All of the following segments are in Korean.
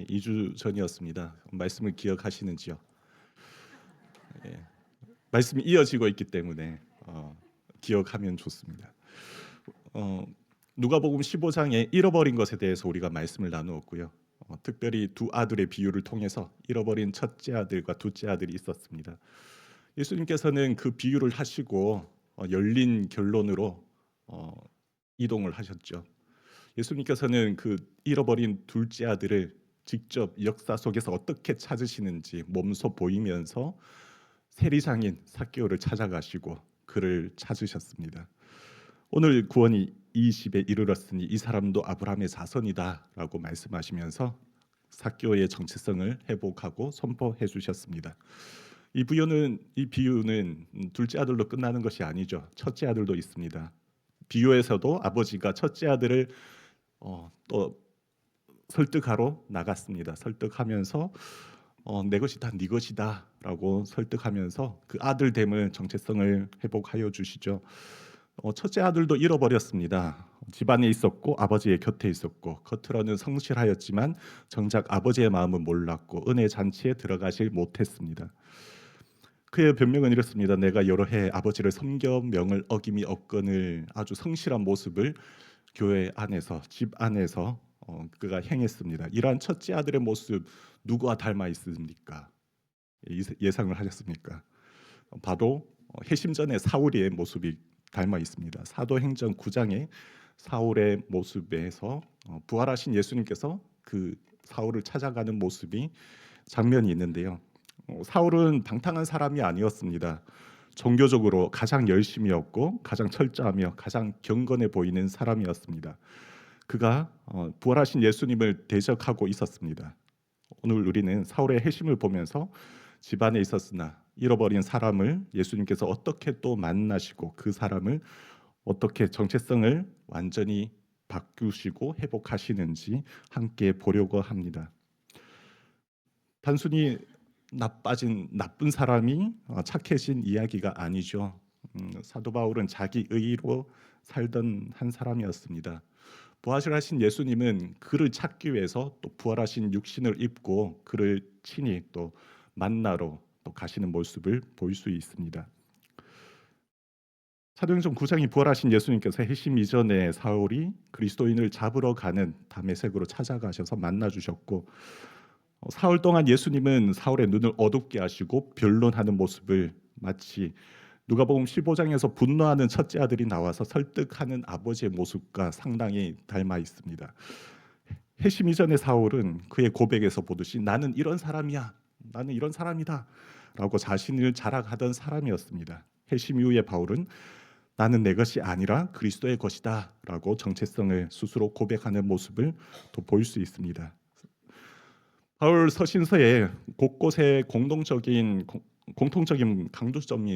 2주 전이었습니다. 말씀을 기억하시는지요? 예, 말씀이 이어지고 있기 때문에 기억하면 좋습니다. 어, 누가복음 15장에 잃어버린 것에 대해서 우리가 말씀을 나누었고요. 특별히 두 아들의 비유를 통해서 잃어버린 첫째 아들과 둘째 아들이 있었습니다. 예수님께서는 그 비유를 하시고 열린 결론으로 이동을 하셨죠. 예수님께서는 그 잃어버린 둘째 아들을 직접 역사 속에서 어떻게 찾으시는지 몸소 보이면서 세리장인 삭개오를 찾아가시고 그를 찾으셨습니다. 오늘 구원이 이 집에 이르렀으니 이 사람도 아브라함의 자손이다라고 말씀하시면서 삭개오의 정체성을 회복하고 선포해 주셨습니다. 이 비유는 둘째 아들로 끝나는 것이 아니죠. 첫째 아들도 있습니다. 비유에서도 아버지가 첫째 아들을 또 설득하러 나갔습니다. 설득하면서 내 것이다, 네 것이다라고 설득하면서 그 아들됨을 정체성을 회복하여 주시죠. 첫째 아들도 잃어버렸습니다. 집안에 있었고 아버지의 곁에 있었고 겉으로는 성실하였지만 정작 아버지의 마음은 몰랐고 은혜 잔치에 들어가질 못했습니다. 그의 변명은 이렇습니다. 내가 여러 해 아버지를 섬겨 명을 어김이 없거늘 아주 성실한 모습을 교회 안에서 집 안에서 그가 행했습니다. 이러한 첫째 아들의 모습 누구와 닮아 있습니까? 예상을 하셨습니까? 봐도 회심전의 사울의 모습이 닮아 있습니다. 사도행전 9장의 사울의 모습에서 부활하신 예수님께서 그 사울을 찾아가는 모습이 장면이 있는데요. 사울은 방탕한 사람이 아니었습니다. 종교적으로 가장 열심이었고 가장 철저하며 가장 경건해 보이는 사람이었습니다. 그가 부활하신 예수님을 대적하고 있었습니다. 오늘 우리는 사울의 회심을 보면서 집안에 있었으나 잃어버린 사람을 예수님께서 어떻게 또 만나시고 그 사람을 어떻게 정체성을 완전히 바꾸시고 회복하시는지 함께 보려고 합니다. 단순히 나빠진 나쁜 사람이 착해진 이야기가 아니죠. 사도 바울은 자기 의로 살던 한 사람이었습니다. 부활하신 예수님은 그를 찾기 위해서 또 부활하신 육신을 입고 그를 친히 또 만나러 또 가시는 모습을 볼 수 있습니다. 사도행전 9장이 부활하신 예수님께서 회심 이전에 사울이 그리스도인을 잡으러 가는 다메섹으로 찾아가셔서 만나 주셨고 사흘 동안 예수님은 사울의 눈을 어둡게 하시고 변론하는 모습을 마치 누가복음 15장에서 분노하는 첫째 아들이 나와서 설득하는 아버지의 모습과 상당히 닮아 있습니다. 회심 이전의 사울은 그의 고백에서 보듯이 나는 이런 사람이야, 나는 이런 사람이다 라고 자신을 자랑하던 사람이었습니다. 회심 이후의 바울은 나는 내 것이 아니라 그리스도의 것이다 라고 정체성을 스스로 고백하는 모습을 또 볼 수 있습니다. 바울 서신서에 곳곳에 공통적인 강조점이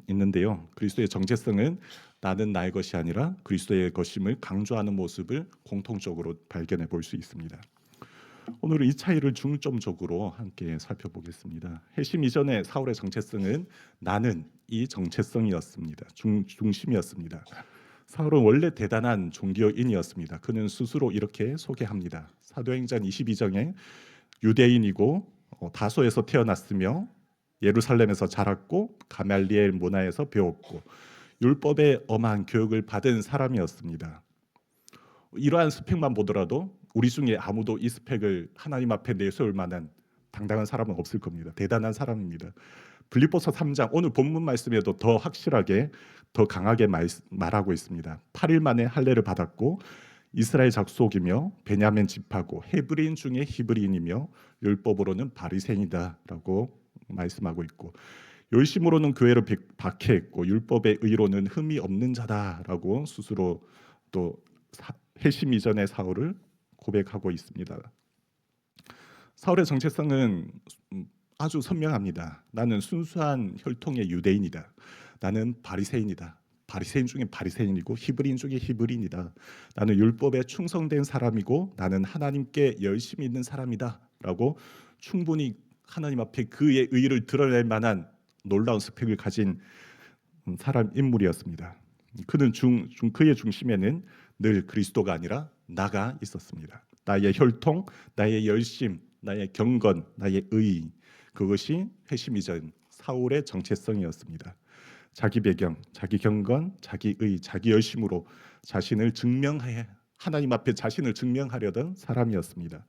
있는데요. 그리스도의 정체성은 나는 나의 것이 아니라 그리스도의 것임을 강조하는 모습을 공통적으로 발견해 볼 수 있습니다. 오늘은 이 차이를 중점적으로 함께 살펴보겠습니다. 회심 이전의 사울의 정체성은 나는 이 정체성이었습니다. 중심이었습니다. 사울은 원래 대단한 종교인이었습니다. 그는 스스로 이렇게 소개합니다. 사도행전 22장에 유대인이고 다소에서 태어났으며 예루살렘에서 자랐고 가말리엘 문화에서 배웠고 율법의 엄한 교육을 받은 사람이었습니다. 이러한 스펙만 보더라도 우리 중에 아무도 이 스펙을 하나님 앞에 내세울 만한 당당한 사람은 없을 겁니다. 대단한 사람입니다. 빌립보서 3장 오늘 본문 말씀에도 더 확실하게 더 강하게 말하고 있습니다. 8일 만에 할례를 받았고 이스라엘 족속이며 베냐민 지파고 헤브리인 중에 히브리인이며 율법으로는 바리새인이다라고 말씀하고 있고 열심으로는 교회를 박해했고 율법의 의로는 흠이 없는 자다라고 스스로 또 회심 이전의 사울을 고백하고 있습니다. 사울의 정체성은 아주 선명합니다. 나는 순수한 혈통의 유대인이다. 나는 바리새인이다. 바리새인 중에 바리새인이고 히브리인 중에 히브리인이다. 나는 율법에 충성된 사람이고 나는 하나님께 열심히 있는 사람이다라고 충분히 하나님 앞에 그의 의를 드러낼 만한 놀라운 스펙을 가진 인물이었습니다. 그는 그의 중심에는 늘 그리스도가 아니라 나가 있었습니다. 나의 혈통, 나의 열심, 나의 경건, 나의 의, 그것이 회심 이전 사울의 정체성이었습니다. 자기 배경, 자기 경건, 자기 의, 자기 열심으로 자신을 증명해 하나님 앞에 자신을 증명하려던 사람이었습니다.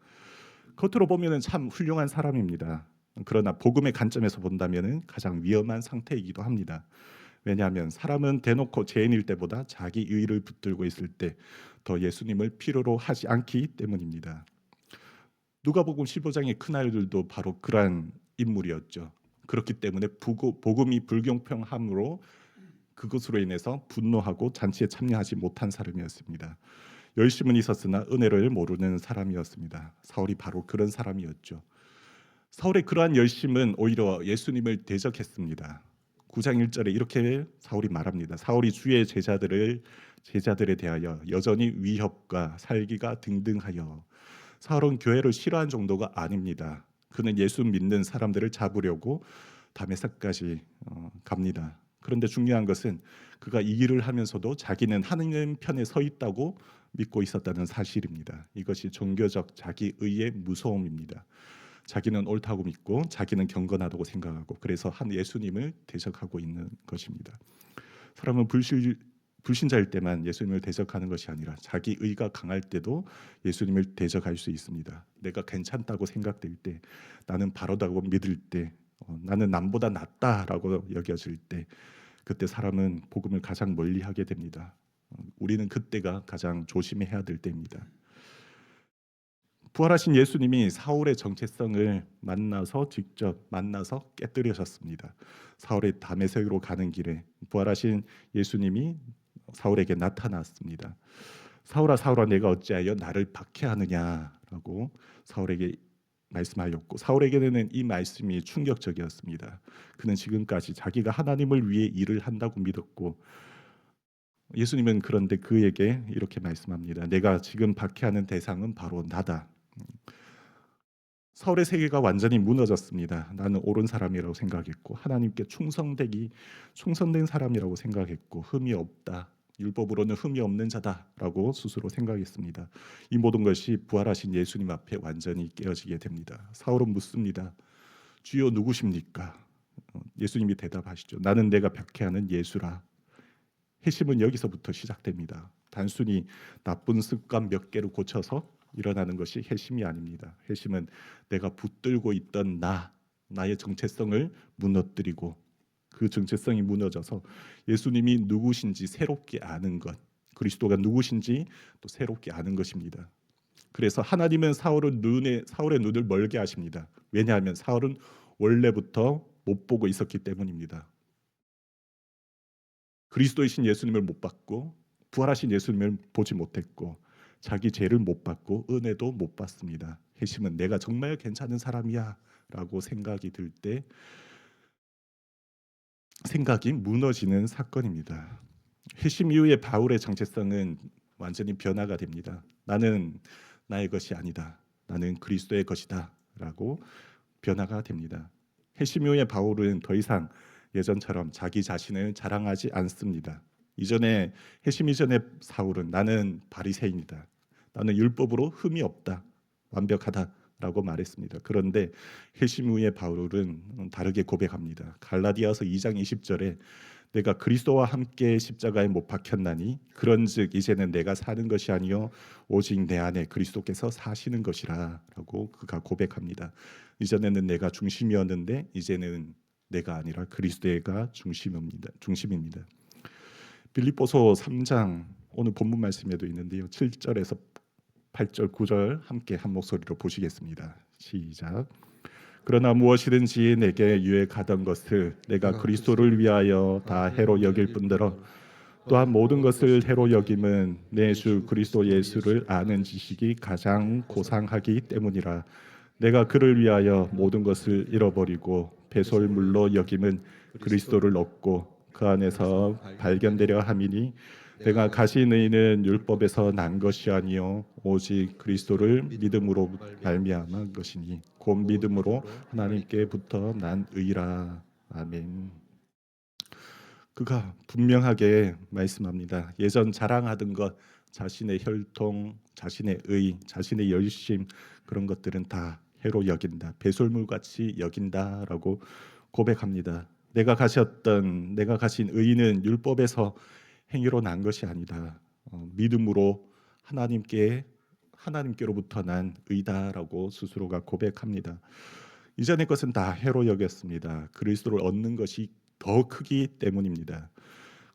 겉으로 보면은 참 훌륭한 사람입니다. 그러나 복음의 관점에서 본다면은 가장 위험한 상태이기도 합니다. 왜냐하면 사람은 대놓고 죄인일 때보다 자기 의를 붙들고 있을 때 더 예수님을 필요로 하지 않기 때문입니다. 누가복음 15장의 큰아이들도 바로 그러한 인물이었죠. 그렇기 때문에 복음이 불공평함으로 그것으로 인해서 분노하고 잔치에 참여하지 못한 사람이었습니다. 열심은 있었으나 은혜를 모르는 사람이었습니다. 사울이 바로 그런 사람이었죠. 사울의 그러한 열심은 오히려 예수님을 대적했습니다. 9장 1절에 이렇게 사울이 말합니다. 사울이 주의 제자들에 대하여 여전히 위협과 살기가 등등하여. 사울은 교회를 싫어한 정도가 아닙니다. 그는 예수 믿는 사람들을 잡으려고 다메섹까지 갑니다. 그런데 중요한 것은 그가 이 일을 하면서도 자기는 하느님 편에 서 있다고 믿고 있었다는 사실입니다. 이것이 종교적 자기의의 무서움입니다. 자기는 옳다고 믿고 자기는 경건하다고 생각하고 그래서 한 예수님을 대적하고 있는 것입니다. 사람은 불신자일 때만 예수님을 대적하는 것이 아니라 자기 의가 강할 때도 예수님을 대적할 수 있습니다. 내가 괜찮다고 생각될 때, 나는 바르다고 믿을 때, 나는 남보다 낫다라고 여겨질 때, 그때 사람은 복음을 가장 멀리하게 됩니다. 우리는 그때가 가장 조심해야 될 때입니다. 부활하신 예수님이 사울의 정체성을 직접 만나서 깨뜨리셨습니다. 사울의 다메섹으로 가는 길에 부활하신 예수님이 사울에게 나타났습니다. 사울아 사울아 내가 어찌하여 나를 박해하느냐라고 사울에게 말씀하였고 사울에게는 이 말씀이 충격적이었습니다. 그는 지금까지 자기가 하나님을 위해 일을 한다고 믿었고 예수님은 그런데 그에게 이렇게 말씀합니다. 내가 지금 박해하는 대상은 바로 나다. 사울의 세계가 완전히 무너졌습니다. 나는 옳은 사람이라고 생각했고 하나님께 충성된 사람이라고 생각했고 흠이 없다. 율법으로는 흠이 없는 자다라고 스스로 생각했습니다. 이 모든 것이 부활하신 예수님 앞에 완전히 깨어지게 됩니다. 사울은 묻습니다. 주여 누구십니까? 예수님이 대답하시죠. 나는 내가 박해하는 예수라. 회심은 여기서부터 시작됩니다. 단순히 나쁜 습관 몇 개를 고쳐서 일어나는 것이 회심이 아닙니다. 회심은 내가 붙들고 있던 나의 정체성을 무너뜨리고 그 정체성이 무너져서 예수님이 누구신지 새롭게 아는 것, 그리스도가 누구신지 또 새롭게 아는 것입니다. 그래서 하나님은 사울의 눈을 멀게 하십니다. 왜냐하면 사울은 원래부터 못 보고 있었기 때문입니다. 그리스도이신 예수님을 못 봤고 부활하신 예수님을 보지 못했고 자기 죄를 못 받고 은혜도 못 받습니다. 회심은 내가 정말 괜찮은 사람이야 라고 생각이 들 때 생각이 무너지는 사건입니다. 회심 이후에 바울의 정체성은 완전히 변화가 됩니다. 나는 나의 것이 아니다. 나는 그리스도의 것이다 라고 변화가 됩니다. 회심 이후에 바울은 더 이상 예전처럼 자기 자신을 자랑하지 않습니다. 회심 이전의 사울은 나는 바리새인이다. 나는 율법으로 흠이 없다. 완벽하다라고 말했습니다. 그런데 회심 후에 바울은 다르게 고백합니다. 갈라디아서 2장 20절에 내가 그리스도와 함께 십자가에 못 박혔나니 그런즉 이제는 내가 사는 것이 아니요 오직 내 안에 그리스도께서 사시는 것이라라고 그가 고백합니다. 이전에는 내가 중심이었는데 이제는 내가 아니라 그리스도가 중심입니다. 빌립보서 3장 오늘 본문 말씀에도 있는데요. 7절에서 8절 9절 함께 한 목소리로 보시겠습니다. 시작. 그러나 무엇이든지 내게 유익하던 것을 내가 그리스도를 위하여 다 해로 여길 뿐더러 또한 모든 것을 해로 여김은 내 주 그리스도 예수를 아는 지식이 가장 고상하기 때문이라. 내가 그를 위하여 모든 것을 잃어버리고 배설물로 여김은 그리스도를 얻고 그 안에서 발견되려 함이니 내가 가진 의는 율법에서 난 것이 아니요 오직 그리스도를 믿음으로 말미암은 것이니 곧 믿음으로 하나님께부터 난 의라. 아멘. 그가 분명하게 말씀합니다. 예전 자랑하던 것, 자신의 혈통, 자신의 의, 자신의 열심 그런 것들은 다 해로 여긴다. 배설물같이 여긴다라고 고백합니다. 내가 가신 의는 율법에서 행위로 난 것이 아니다. 믿음으로 하나님께로부터 난 의다라고 스스로가 고백합니다. 이전의 것은 다 해로 여겼습니다. 그리스도를 얻는 것이 더 크기 때문입니다.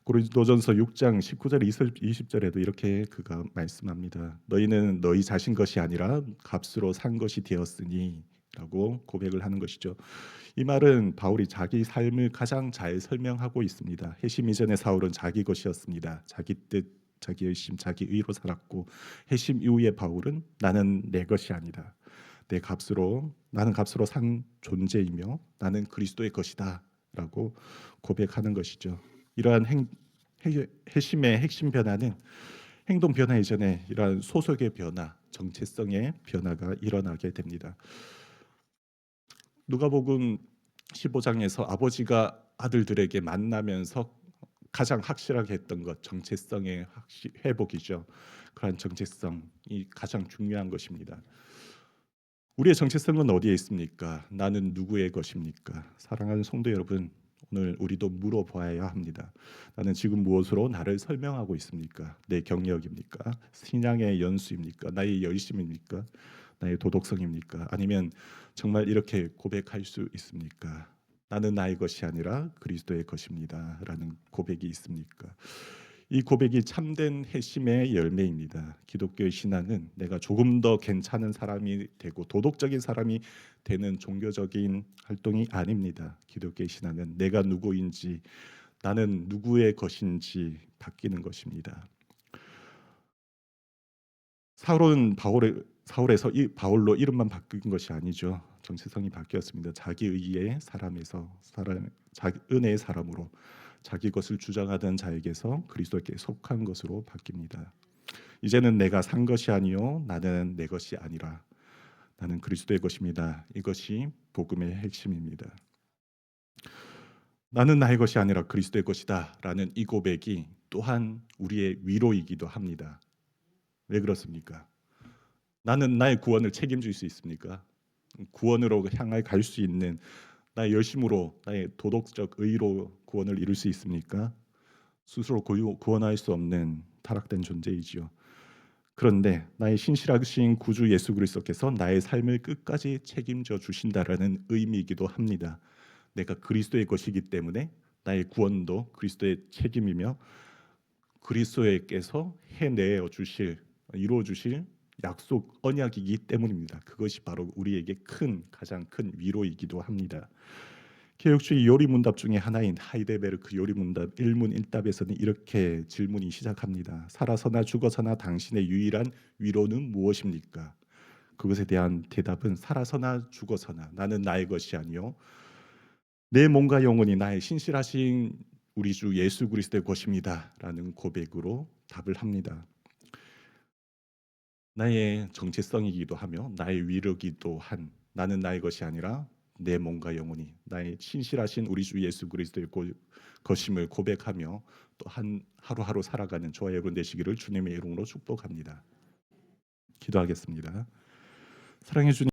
고린도전서 6장 19절 20절에도 이렇게 그가 말씀합니다. 너희는 너희 자신 것이 아니라 값으로 산 것이 되었으니 라고 고백을 하는 것이죠. 이 말은 바울이 자기 삶을 가장 잘 설명하고 있습니다. 회심 이전의 사울은 자기 것이었습니다. 자기 뜻, 자기 열심, 자기 의로 살았고, 회심 이후의 바울은 나는 내 것이 아니다. 나는 값으로 산 존재이며 나는 그리스도의 것이다라고 고백하는 것이죠. 이러한 회심의 핵심 변화는 행동 변화 이전에 이러한 소속의 변화, 정체성의 변화가 일어나게 됩니다. 누가복음 15장에서 아버지가 아들들에게 만나면서 가장 확실하게 했던 것, 정체성의 회복이죠. 그러한 정체성이 가장 중요한 것입니다. 우리의 정체성은 어디에 있습니까? 나는 누구의 것입니까? 사랑하는 성도 여러분, 오늘 우리도 물어봐야 합니다. 나는 지금 무엇으로 나를 설명하고 있습니까? 내 경력입니까? 신앙의 연수입니까? 나의 열심입니까? 나의 도덕성입니까? 아니면 정말 이렇게 고백할 수 있습니까? 나는 나의 것이 아니라 그리스도의 것입니다. 라는 고백이 있습니까? 이 고백이 참된 회심의 열매입니다. 기독교의 신앙은 내가 조금 더 괜찮은 사람이 되고 도덕적인 사람이 되는 종교적인 활동이 아닙니다. 기독교의 신앙은 내가 누구인지, 나는 누구의 것인지 바뀌는 것입니다. 사울에서 바울로 이름만 바뀐 것이 아니죠. 정체성이 바뀌었습니다. 자기 의의 사람에서 은혜의 사람으로 자기 것을 주장하던 자에게서 그리스도께 속한 것으로 바뀝니다. 이제는 내가 산 것이 아니요 나는 내 것이 아니라 나는 그리스도의 것입니다. 이것이 복음의 핵심입니다. 나는 나의 것이 아니라 그리스도의 것이다 라는 이 고백이 또한 우리의 위로이기도 합니다. 왜 그렇습니까? 나는 나의 구원을 책임질 수 있습니까? 구원으로 향해 갈 수 있는 나의 열심으로, 나의 도덕적 의로 구원을 이룰 수 있습니까? 스스로 구원할 수 없는 타락된 존재이지요. 그런데 나의 신실하신 구주 예수 그리스도께서 나의 삶을 끝까지 책임져 주신다라는 의미이기도 합니다. 내가 그리스도의 것이기 때문에 나의 구원도 그리스도의 책임이며 그리스도께서 이루어 주실 약속 언약이기 때문입니다. 그것이 바로 우리에게 가장 큰 위로이기도 합니다. 개혁주의 요리문답 중에 하나인 하이데베르크 요리문답 1문 1답에서는 이렇게 질문이 시작합니다. 살아서나 죽어서나 당신의 유일한 위로는 무엇입니까? 그것에 대한 대답은 살아서나 죽어서나 나는 나의 것이 아니요 내 몸과 영혼이 나의 신실하신 우리 주 예수 그리스도의 것입니다. 라는 고백으로 답을 합니다. 나의 정체성이기도 하며 나의 위로기도 한 나는 나의 것이 아니라 내 몸과 영혼이 나의 신실하신 우리 주 예수 그리스도의 것임을 고백하며 또 하루하루 살아가는 저와 여러분 되시기를 주님의 이름으로 축복합니다. 기도하겠습니다. 사랑해 주님